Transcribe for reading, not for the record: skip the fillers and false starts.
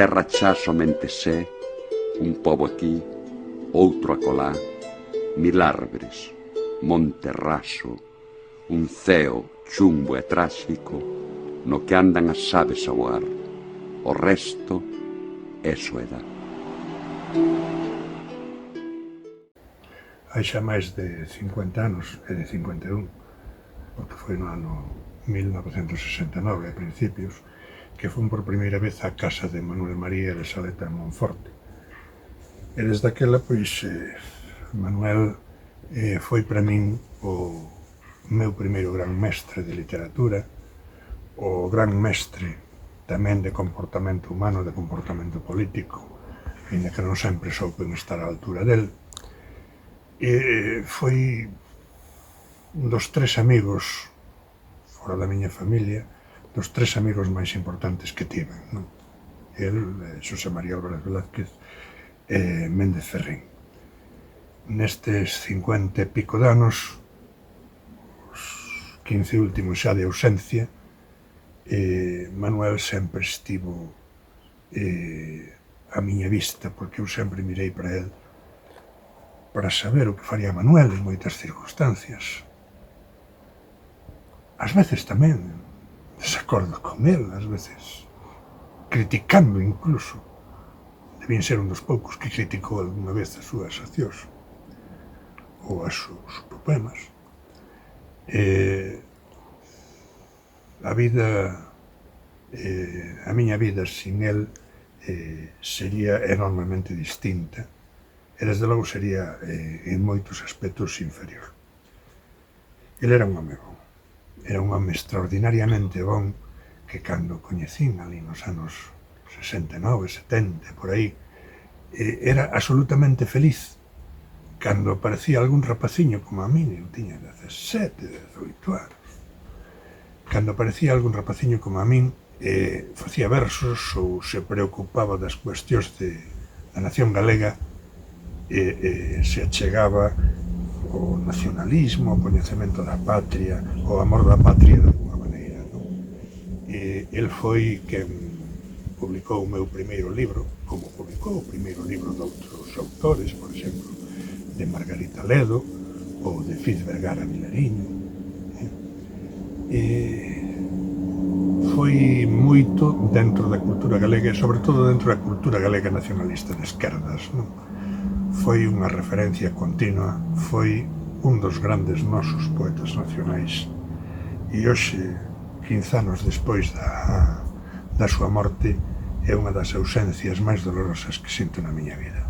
terra xa somente sé, un pobo aquí, outro acolá, mil árbores, monte raso, un ceo chumbo e tráxico, no que andan as aves a voar. O resto é soedad. Hai xa máis de 50 anos, é de 51, porque foi no ano 1969, a principios, que fun por primeira vez á casa de Manuel María de Saleta en Monforte. E desde aquela, pois, Manuel foi para min o meu primeiro gran mestre de literatura, o gran mestre tamén de comportamento humano, de comportamento político, ainda que non sempre soupen estar á altura del. E foi un dos tres amigos, fora da miña familia, dos tres amigos máis importantes que tiven, non? El, Xosé María Álvarez Velázquez e Méndez Ferrín. Nestes 50 e pico de anos, os 15 últimos xa de ausencia, Manuel sempre estivo a miña vista, porque eu sempre mirei para el para saber o que faría Manuel en moitas circunstancias. Ás veces tamén desacordo con el, ás veces criticando incluso. Debín ser un dos poucos que criticou algunha vez as súas accións ou os seus problemas. A vida, a miña vida sin el sería enormemente distinta e desde logo sería en moitos aspectos inferior. El era un home bon, era un home extraordinariamente bon que cando coñecín ali nos anos 69, 70, por aí, era absolutamente feliz. Cando aparecía algún rapaciño como a min, eu tiña 17, 18 anos, cando aparecía algún rapaciño como a min, facía versos ou se preocupaba das cuestións da nación galega, se achegaba o nacionalismo, o coñecemento da patria, o amor da patria de alguma maneira, non? El foi quen publicou o meu primeiro libro, como publicou o primeiro libro de outros autores, por exemplo, de Margarita Ledo ou de Fiz Vergara Vilariño. Foi moito dentro da cultura galega e sobre todo dentro da cultura galega nacionalista de esquerdas, non? Foi unha referencia continua, foi un dos grandes nosos poetas nacionais e hoxe, 15 anos despois da súa morte, é unha das ausencias máis dolorosas que sinto na miña vida.